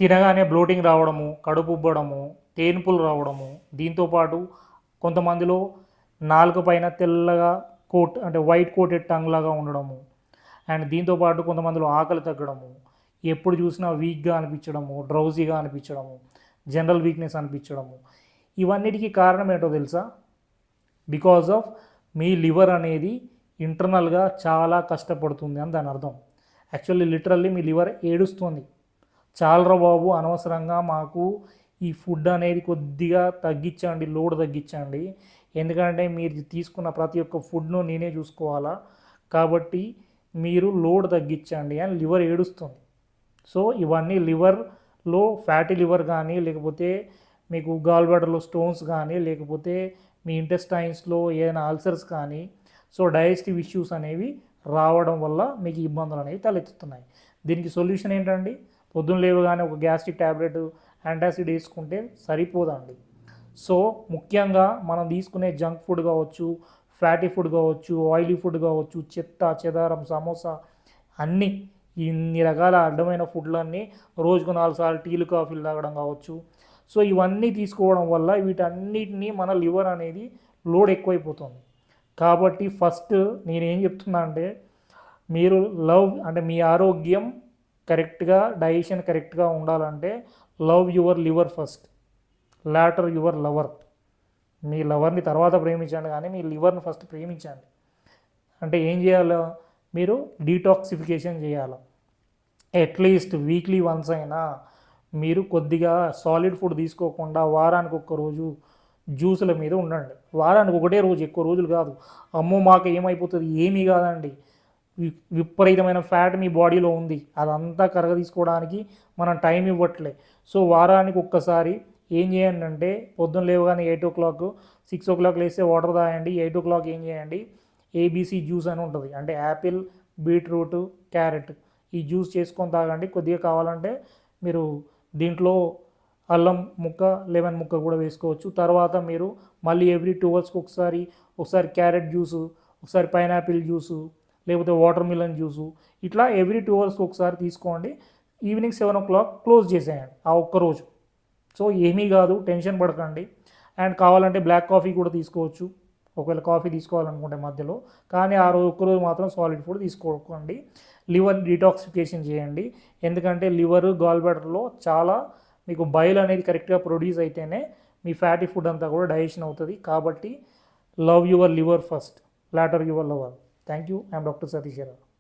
తినగానే బ్లోటింగ్ రావడము, కడుపు ఉబ్బడము, తేన్పులు రావడము, దీంతోపాటు కొంతమందిలో నాలుక పైన తెల్లగా కోట్ అంటే వైట్ కోటెడ్ టంగ్ లాగా ఉండడము, అండ్ దీంతోపాటు కొంతమందిలో ఆకలి తగ్గడము, ఎప్పుడు చూసినా వీక్గా అనిపించడము, డ్రౌజీగా అనిపించడము, జనరల్ వీక్నెస్ అనిపించడము, ఇవన్నిటికీ కారణం ఏంటో తెలుసా? బికాజ్ ఆఫ్ మీ లివర్ అనేది ఇంటర్నల్గా చాలా కష్టపడుతుంది అని దాని అర్థం. యాక్చువల్లీ లిటరల్లీ మీ లివర్ ఏడుస్తుంది, చాలరా బాబు అనవసరంగా మాకు ఈ ఫుడ్ అనేది కొద్దిగా తగ్గించండి, లోడ్ తగ్గించండి, ఎందుకంటే మీరు తీసుకున్న ప్రతి ఒక్క ఫుడ్ను నేనే చూసుకోవాలా, కాబట్టి మీరు లోడ్ తగ్గించండి అని లివర్ ఏడుస్తుంది. సో ఇవన్నీ లివర్లో ఫ్యాటీ లివర్ కానీ, లేకపోతే మీకు గాల్ బ్లాడర్లో స్టోన్స్ కానీ, లేకపోతే మీ ఇంటెస్టైన్స్లో ఏదైనా అల్సర్స్ కానీ, సో డైజెస్టివ్ ఇష్యూస్ అనేవి రావడం వల్ల మీకు ఇబ్బందులు అనేవి తలెత్తుతున్నాయి. దీనికి సొల్యూషన్ ఏంటండి? పొద్దున్న లేవగానే ఒక గ్యాస్ట్రిక్ ట్యాబ్లెట్ యాంటాసిడ్ వేసుకుంటే సరిపోదండి. సో ముఖ్యంగా మనం తీసుకునే జంక్ ఫుడ్ కావచ్చు, ఫ్యాటీ ఫుడ్ కావచ్చు, ఆయిలీ ఫుడ్ కావచ్చు, చెత్త చెదారం, సమోసా, అన్నీ ఇన్ని రకాల అడ్డమైన ఫుడ్లన్నీ రోజుకు 4 సార్లు టీలు కాఫీలు తాగడం కావచ్చు. సో ఇవన్నీ తీసుకోవడం వల్ల వీటన్నిటినీ మన లివర్ అనేది లోడ్ ఎక్కువైపోతుంది. కాబట్టి ఫస్ట్ నేనేం చెప్తున్నా అంటే, మీరు అంటే మీ ఆరోగ్యం కరెక్ట్గా, డైజెషన్ కరెక్ట్గా ఉండాలంటే love your liver first, later your lover. మీ లవర్ని తర్వాత ప్రేమించండి, కానీ మీ లివర్ని ఫస్ట్ ప్రేమించండి. అంటే ఏం చేయాలో, మీరు డీటాక్సిఫికేషన్ చేయాలి. అట్లీస్ట్ వీక్లీ వన్స్ అయినా మీరు కొద్దిగా సాలిడ్ ఫుడ్ తీసుకోకుండా వారానికి ఒక్కరోజు జ్యూసుల మీద ఉండండి. వారానికి ఒకటే రోజు, ఎక్కువ రోజులు కాదు. అమ్మో మాకు ఏమైపోతుంది, ఏమీ కాదండి. విపరీతమైన ఫ్యాట్ మీ బాడీలో ఉంది, అదంతా కరగ తీసుకోవడానికి మనం టైం ఇవ్వట్లే. సో వారానికి ఒక్కసారి ఏం చేయండి అంటే, పొద్దున్న లేవగానే 8 o'clock 6 o'clock లేస్తే వాటర్ తాగండి. 8 o'clock ఏం చేయండి, ఏబీసీ జ్యూస్ అని ఉంటుంది, అంటే యాపిల్, బీట్రూట్, క్యారెట్, ఈ జ్యూస్ చేసుకొని తాగండి. కొద్దిగా కావాలంటే మీరు దీంట్లో అల్లం ముక్క, లెమన్ ముక్క కూడా వేసుకోవచ్చు. తర్వాత మీరు మళ్ళీ ఎవ్రీ 2 hours ఒకసారి క్యారెట్ జ్యూసు, ఒకసారి పైనాపిల్ జ్యూసు, లేకపోతే వాటర్ మిలన్ జ్యూసు, ఇట్లా ఎవ్రీ 2 hours ఒకసారి తీసుకోండి. ఈవినింగ్ 7 o'clock క్లోజ్ చేసేయండి ఆ ఒక్కరోజు. సో ఏమీ కాదు, టెన్షన్ పడకండి. అండ్ కావాలంటే బ్లాక్ కాఫీ కూడా తీసుకోవచ్చు, ఒకవేళ కాఫీ తీసుకోవాలనుకుంటే మధ్యలో. కానీ ఆ రోజు ఒక్కరోజు మాత్రం సాలిడ్ ఫుడ్ తీసుకోకండి. లివర్ డీటాక్సిఫికేషన్ చేయండి. ఎందుకంటే లివర్, గాల్ బ్లాడర్లో చాలా మీకు బైల్ అనేది కరెక్ట్గా ప్రొడ్యూస్ అయితేనే మీ ఫ్యాటీ ఫుడ్ అంతా కూడా డైజెషన్ అవుతుంది. కాబట్టి love your liver first, later your lover. Thank you. I'm doctor Satish Rao.